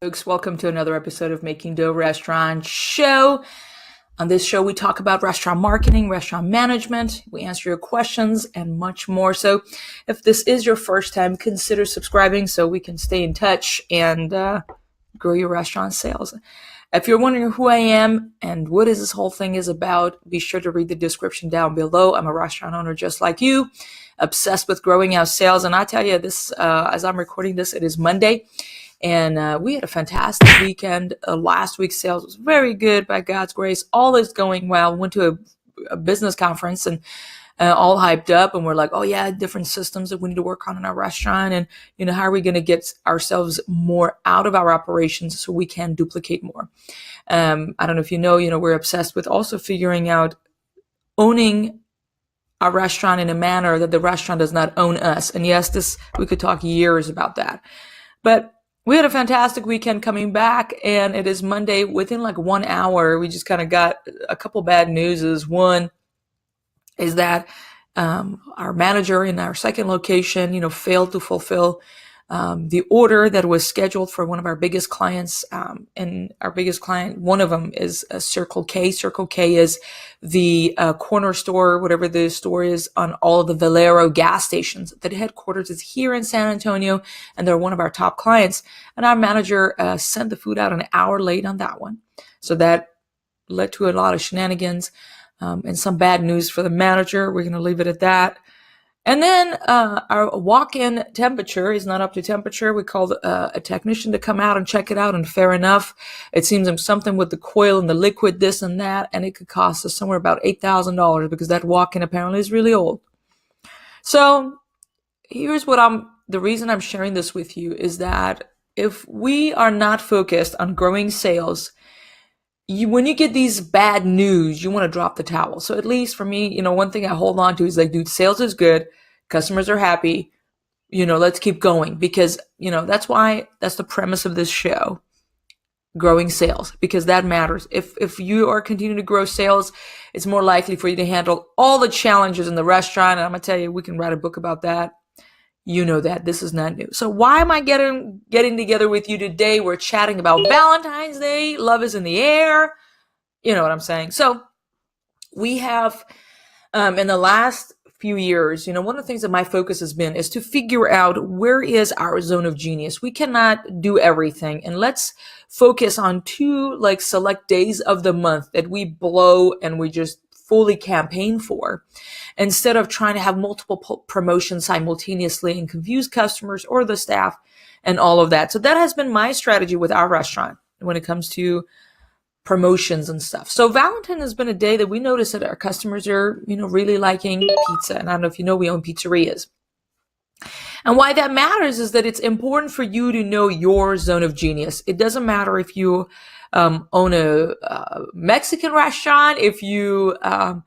Folks, welcome to another episode of Making Dough Restaurant Show. On this show, we talk about restaurant marketing, restaurant management. We answer your questions and much more. So if this is your first time, consider subscribing so we can stay in touch and grow your restaurant sales. If you're wondering who I am and what is this whole thing is about, be sure to read the description down below. I'm a restaurant owner just like you, obsessed with growing our sales. And I tell you this, as I'm recording this, it is Monday. And we had a fantastic weekend. Last week's sales was very good by God's grace. All is going well. Went to a business conference and all hyped up. And we're like, oh yeah, different systems that we need to work on in our restaurant. And, how are we going to get ourselves more out of our operations so we can duplicate more? I don't know if you know, we're obsessed with also figuring out owning our restaurant in a manner that the restaurant does not own us. And yes, we could talk years about that. But we had a fantastic weekend coming back, and it is Monday. Within like 1 hour, we just kind of got a couple bad news. One is that our manager in our second location, failed to fulfill the order that was scheduled for one of our biggest clients. And our biggest client, one of them is Circle K. Circle K is the corner store, whatever the store is, on all of the Valero gas stations. The headquarters is here in San Antonio, and they're one of our top clients. And our manager sent the food out an hour late on that one. So that led to a lot of shenanigans and some bad news for the manager. We're going to leave it at that. And then our walk-in temperature is not up to temperature. We called a technician to come out and check it out, and fair enough, it seems something with the coil and the liquid, this and that, and it could cost us somewhere about $8,000 because that walk-in apparently is really old. So here's the reason I'm sharing this with you is that if we are not focused on growing sales, when you get these bad news, you want to drop the towel. So at least for me, one thing I hold on to is like, dude, sales is good. Customers are happy. Let's keep going because, that's the premise of this show, growing sales, because that matters. If you are continuing to grow sales, it's more likely for you to handle all the challenges in the restaurant. And I'm going to tell you, we can write a book about that. That this is not new. So why am I getting together with you today? We're chatting about Valentine's Day. Love is in the air. You know what I'm saying? So we have, in the last few years, one of the things that my focus has been is to figure out where is our zone of genius. We cannot do everything. And let's focus on two select days of the month that we blow and we just fully campaign for, instead of trying to have multiple promotions simultaneously and confuse customers or the staff and all of that. So that has been my strategy with our restaurant when it comes to promotions and stuff. So Valentine has been a day that we notice that our customers are, really liking pizza. And I don't know if you know, we own pizzerias. And why that matters is that it's important for you to know your zone of genius. It doesn't matter if you own a Mexican restaurant, if you have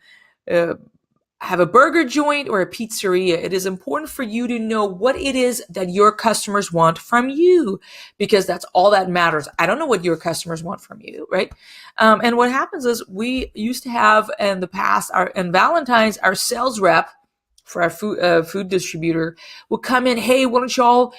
a burger joint or a pizzeria. It is important for you to know what it is that your customers want from you, because that's all that matters. I don't know what your customers want from you, right? And what happens is we used to have in the past, in Valentine's, our sales rep for our food distributor would come in, hey, why don't y'all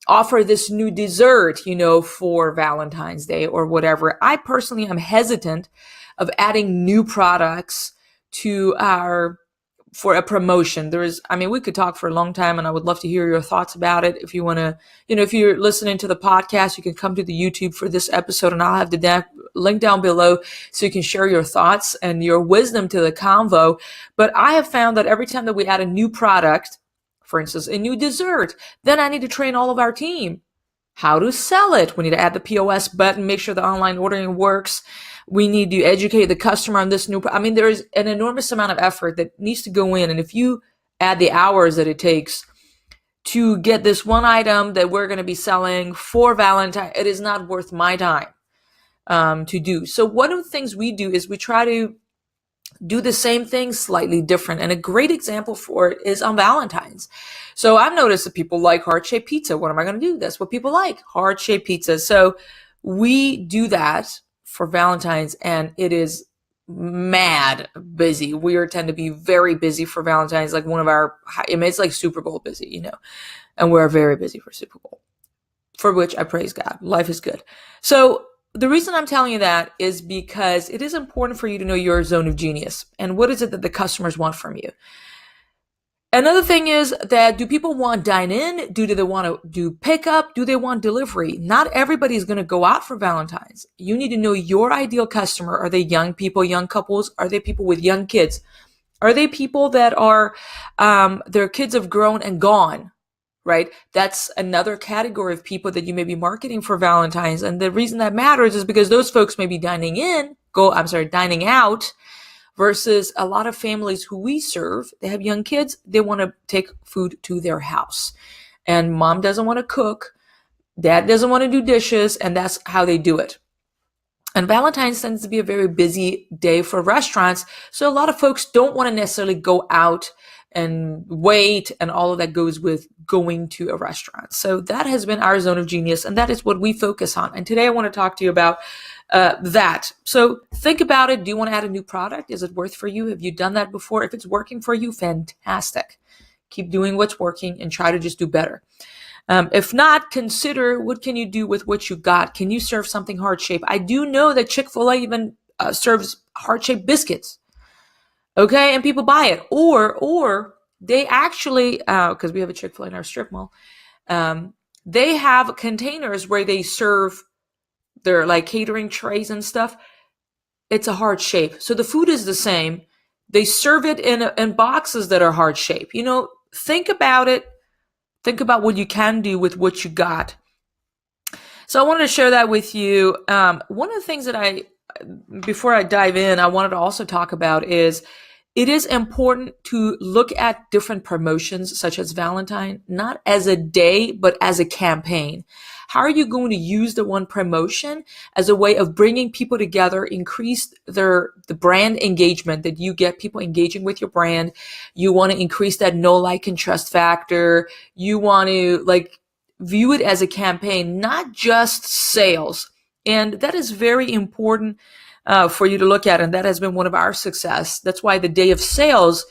offer this new dessert, for Valentine's Day or whatever. I personally am hesitant of adding new products for a promotion. We could talk for a long time, and I would love to hear your thoughts about it. If you want to, if you're listening to the podcast, you can come to the YouTube for this episode, and I'll have the link down below so you can share your thoughts and your wisdom to the convo. But I have found that every time that we add a new product, for instance, a new dessert, then I need to train all of our team how to sell it. We need to add the POS button, make sure the online ordering works. We need to educate the customer on this new. There's an enormous amount of effort that needs to go in. And if you add the hours that it takes to get this one item that we're going to be selling for Valentine, it is not worth my time to do. So one of the things we do is we try to do the same thing slightly different. And a great example for it is on Valentine's. So I've noticed that people like heart-shaped pizza. What am I going to do? That's what people like, heart-shaped pizza. So we do that for Valentine's, and it is mad busy. We tend to be very busy for Valentine's, like one of our, it's like Super Bowl busy, and we're very busy for Super Bowl. for which I praise God. Life is good. So the reason I'm telling you that is because it is important for you to know your zone of genius and what is it that the customers want from you. Another thing is that do people want dine in? Do they want to do pickup? Do they want delivery? Not everybody is going to go out for Valentine's. You need to know your ideal customer. Are they young people, young couples? Are they people with young kids? Are they people that are, their kids have grown and gone, right? That's another category of people that you may be marketing for Valentine's. And the reason that matters is because those folks may be dining out versus a lot of families who we serve, they have young kids, they want to take food to their house. And mom doesn't want to cook, dad doesn't want to do dishes, and that's how they do it. And Valentine's tends to be a very busy day for restaurants, so a lot of folks don't want to necessarily go out and wait, and all of that goes with going to a restaurant. So that has been our zone of genius, and that is what we focus on. And today I want to talk to you about that. So think about it. Do you want to add a new product? Is it worth for you? Have you done that before? If it's working for you, fantastic. Keep doing what's working and try to just do better. If not, consider what can you do with what you got. Can you serve something heart-shaped? I do know that Chick-fil-A even serves heart-shaped biscuits. Okay, and people buy it. Or they actually, because we have a Chick-fil-A in our strip mall, they have containers where they serve their like catering trays and stuff. It's a heart shape. So the food is the same. They serve it in boxes that are heart shape. You know, think about it. Think about what you can do with what you got. So I wanted to share that with you. One of the things that before I dive in, I wanted to also talk about is it is important to look at different promotions such as Valentine, not as a day, but as a campaign. How are you going to use the one promotion as a way of bringing people together, increase the brand engagement, that you get people engaging with your brand? You want to increase that know, like, and trust factor. You want to view it as a campaign, not just sales. And that is very important for you to look at. And that has been one of our success. That's why that day of sales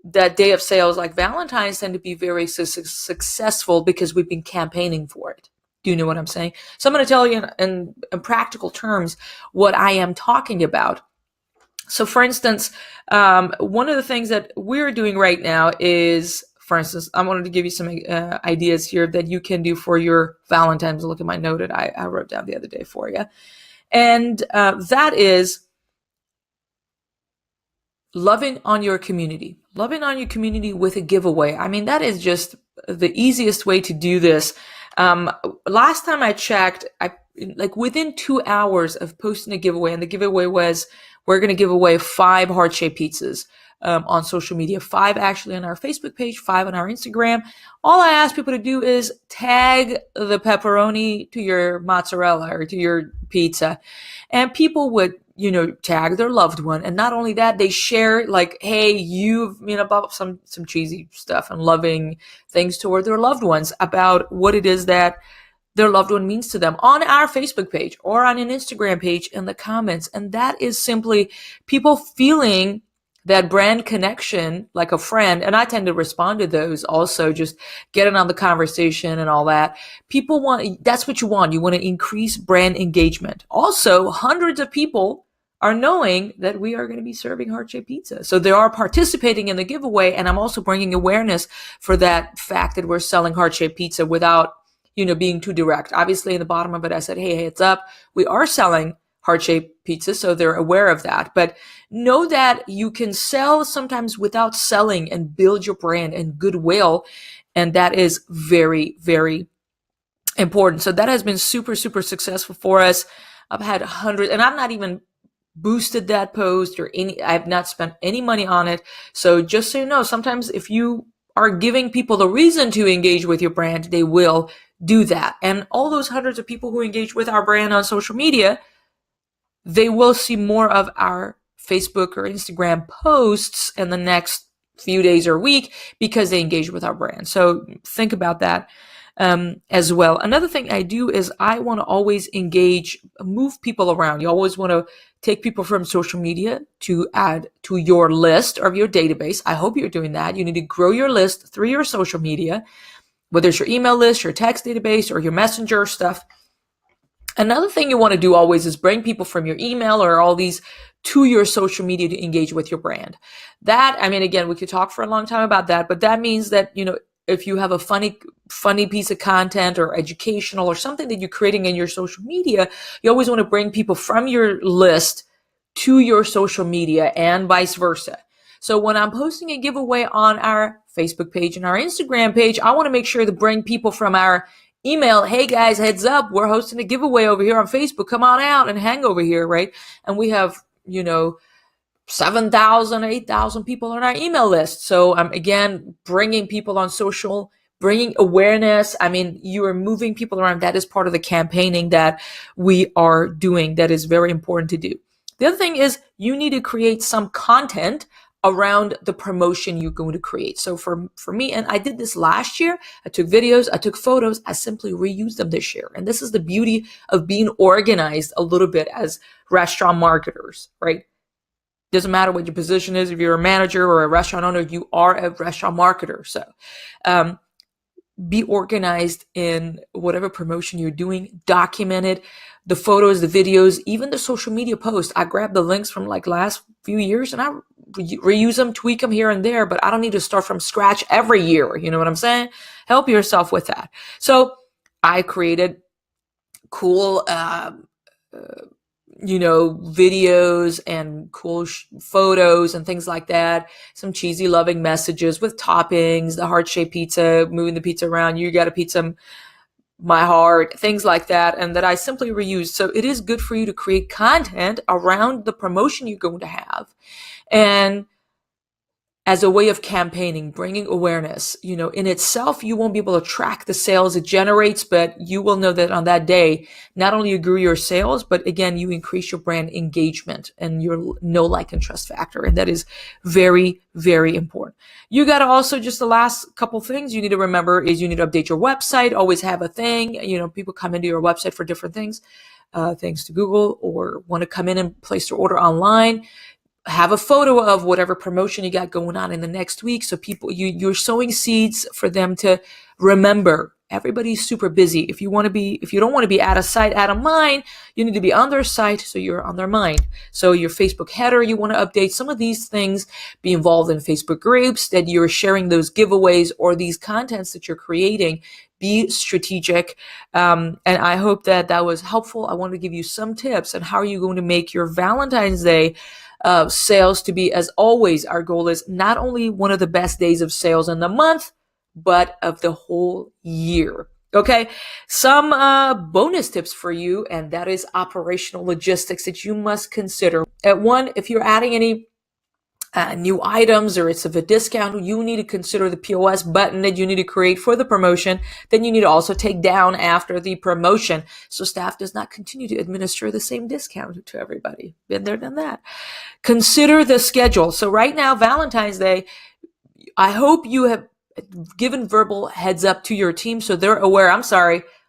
like Valentine's tend to be very successful, because we've been campaigning for it. Do you know what I'm saying? So I'm going to tell you in practical terms what I am talking about. So for instance, one of the things that we're doing right now is, for instance, I wanted to give you some ideas here that you can do for your Valentine's. Look at my note that I wrote down the other day for you. And that is loving on your community with a giveaway. I mean, that is just the easiest way to do this. Last time I checked, within 2 hours of posting a giveaway, and the giveaway was, we're going to give away 5 heart-shaped pizzas on social media, 5 actually on our Facebook page, 5 on our Instagram. All I ask people to do is tag the pepperoni to your mozzarella or to your pizza, and people would tag their loved one. And not only that, they share hey, you've about some cheesy stuff and loving things toward their loved ones about what it is that their loved one means to them on our Facebook page or on an Instagram page in the comments. And that is simply people feeling that brand connection like a friend. And I tend to respond to those also, just getting on the conversation and all that. That's what you want. You want to increase brand engagement. Also, hundreds of people are knowing that we are going to be serving heart-shaped pizza. So they are participating in the giveaway, and I'm also bringing awareness for that fact that we're selling heart-shaped pizza without, being too direct. Obviously, in the bottom of it, I said, hey, it's up. We are selling heart-shaped pizza, so they're aware of that. But know that you can sell sometimes without selling and build your brand and goodwill, and that is very, very important. So that has been super, super successful for us. I've had hundreds, and I'm not even boosted that post I've not spent any money on it. So just so you know, sometimes if you are giving people the reason to engage with your brand, they will do that. And all those hundreds of people who engage with our brand on social media, they will see more of our Facebook or Instagram posts in the next few days or week because they engage with our brand. So think about that as well. Another thing I do is I want to always move people around. You always want to take people from social media to add to your list or your database. I hope you're doing that. You need to grow your list through your social media. whether it's your email list, your text database, or your messenger stuff. Another thing you want to do always is bring people from your email or all these to your social media to engage with your brand. That, I mean, again, we could talk for a long time about that, but that means that, if you have a funny piece of content or educational or something that you're creating in your social media, you always want to bring people from your list to your social media and vice versa. So when I'm posting a giveaway on our Facebook page and our Instagram page, I want to make sure to bring people from our email. Hey guys, heads up, we're hosting a giveaway over here on Facebook. Come on out and hang over here, right? And we have, 7,000, 8,000 people on our email list. So I'm again bringing people on social, bringing awareness. I mean, you are moving people around. That is part of the campaigning that we are doing. That is very important to do. The other thing is you need to create some content around the promotion you're going to create. So for me, and I did this last year, I took videos, I took photos, I simply reused them this year. And this is the beauty of being organized a little bit as restaurant marketers, right? Doesn't matter what your position is. If you're a manager or a restaurant owner, you are a restaurant marketer. So be organized in whatever promotion you're doing, document it, the photos, the videos, even the social media posts. I grabbed the links from like last few years and I reuse them, tweak them here and there, but I don't need to start from scratch every year. You know what I'm saying? Help yourself with that. So I created cool, videos and cool photos and things like that. Some cheesy loving messages with toppings, the heart-shaped pizza, moving the pizza around. You got a pizza, my heart, things like that. And that I simply reuse. So it is good for you to create content around the promotion you're going to have. And as a way of campaigning, bringing awareness, in itself, you won't be able to track the sales it generates, but you will know that on that day, not only you grew your sales, but again, you increase your brand engagement and your know, like, and trust factor. And that is very, very important. You got to also, just the last couple things you need to remember is you need to update your website, always have a thing. People come into your website for different things, thanks to Google, or want to come in and place their order online. Have a photo of whatever promotion you got going on in the next week. So people, you're sowing seeds for them to remember. Everybody's super busy. If you don't want to be out of sight, out of mind, you need to be on their site so you're on their mind. So your Facebook header, you want to update some of these things, be involved in Facebook groups that you're sharing those giveaways or these contents that you're creating. Be strategic. And I hope that was helpful. I want to give you some tips on how are you going to make your Valentine's Day sales to be, as always, our goal is not only one of the best days of sales in the month, but of the whole year. Okay. Some bonus tips for you, and that is operational logistics that you must consider. At one, if you're adding any new items or it's of a discount, you need to consider the POS button that you need to create for the promotion. Then you need to also take down after the promotion so staff does not continue to administer the same discount to everybody. Been there, done that. Consider the schedule. So right now, Valentine's Day, I hope you have given verbal heads up to your team so they're aware.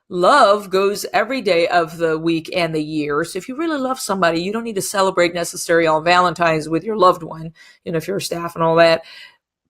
Love goes every day of the week and the year. So if you really love somebody, you don't need to celebrate necessarily on Valentine's with your loved one, if you're staff and all that.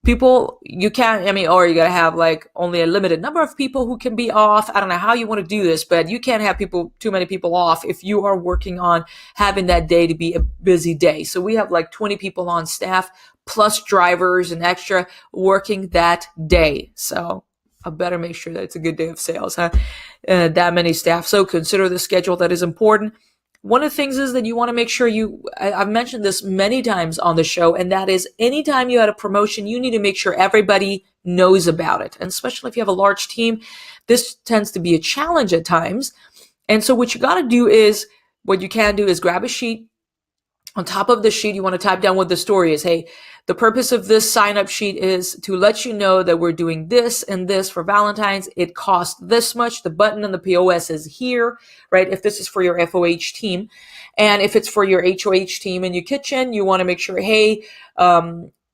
People, you can't, or you got to have like only a limited number of people who can be off. I don't know how you want to do this, but you can't have too many people off if you are working on having that day to be a busy day. So we have like 20 people on staff plus drivers and extra working that day. So I better make sure that it's a good day of sales, that many staff. So consider the schedule. That is important. One of the things is that you want to make sure I've mentioned this many times on the show, and that is anytime you had a promotion, you need to make sure everybody knows about it. And especially if you have a large team, this tends to be a challenge at times. And so what you got to do is, what you can do is grab a sheet. On top of the sheet, you want to type down what the story is. Hey, the purpose of this sign-up sheet is to let you know that we're doing this and this for Valentine's. It costs this much. The button and the POS is here, right? If this is for your FOH team. And if it's for your HOH team in your kitchen, you want to make sure, hey,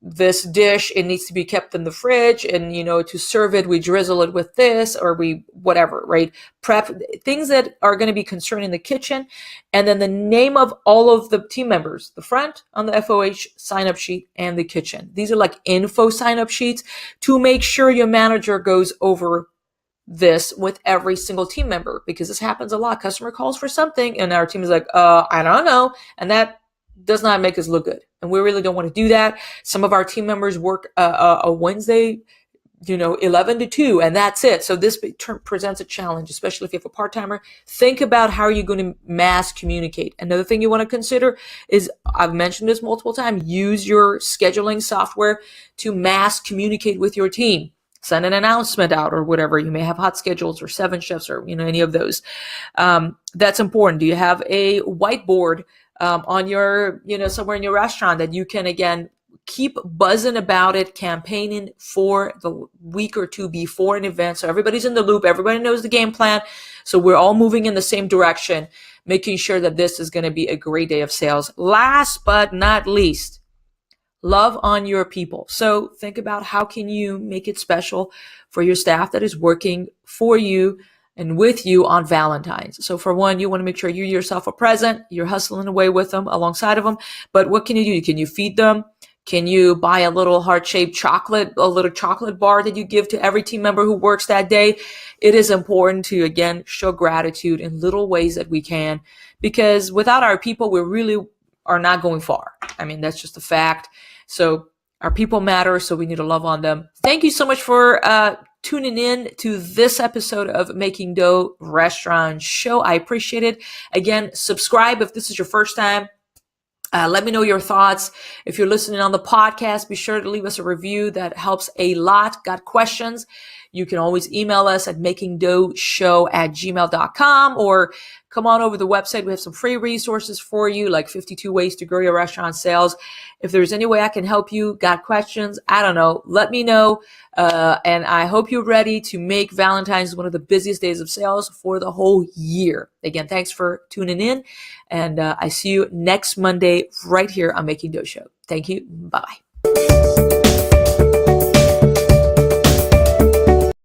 this dish, it needs to be kept in the fridge, and to serve it, we drizzle it with this, or we whatever, right? Prep things that are going to be concerned in the kitchen, and then the name of all of the team members, the front on the FOH sign-up sheet and the kitchen. These are like info sign-up sheets to make sure your manager goes over this with every single team member, because this happens a lot. Customer calls for something and our team is like, I don't know. And that does not make us look good. And we really don't want to do that. Some of our team members work a Wednesday, 11 to 2, and that's it. So this presents a challenge, especially if you have a part-timer. Think about how you're going to mass communicate. Another thing you want to consider is, I've mentioned this multiple times, use your scheduling software to mass communicate with your team. Send an announcement out or whatever. You may have hot schedules or 7 shifts or, any of those. That's important. Do you have a whiteboard on your, somewhere in your restaurant that you can, again, keep buzzing about it, campaigning for the week or two before an event, so everybody's in the loop, everybody knows the game plan, so we're all moving in the same direction, making sure that this is going to be a great day of sales. Last but not least, love on your people. So think about how can you make it special for your staff that is working for you and with you on Valentine's. So for one, you want to make sure you yourself are present, you're hustling away with them, alongside of them. But what can you do? Can you feed them? Can you buy a little heart-shaped chocolate, a little chocolate bar that you give to every team member who works that day? It is important to, again, show gratitude in little ways that we can, because without our people, we really are not going far. I mean, that's just a fact. So our people matter, so we need to love on them. Thank you so much for tuning in to this episode of Making Dough Restaurant Show. I appreciate it. Again, subscribe if this is your first time. Let me know your thoughts. If you're listening on the podcast, be sure to leave us a review. That helps a lot. Got questions? You can always email us at makingdoughshow@gmail.com, or come on over to the website. We have some free resources for you, like 52 ways to grow your restaurant sales. If there's any way I can help you, got questions, I don't know, let me know. And I hope you're ready to make Valentine's one of the busiest days of sales for the whole year. Again, thanks for tuning in. And I see you next Monday right here on Making Dough Show. Thank you. Bye.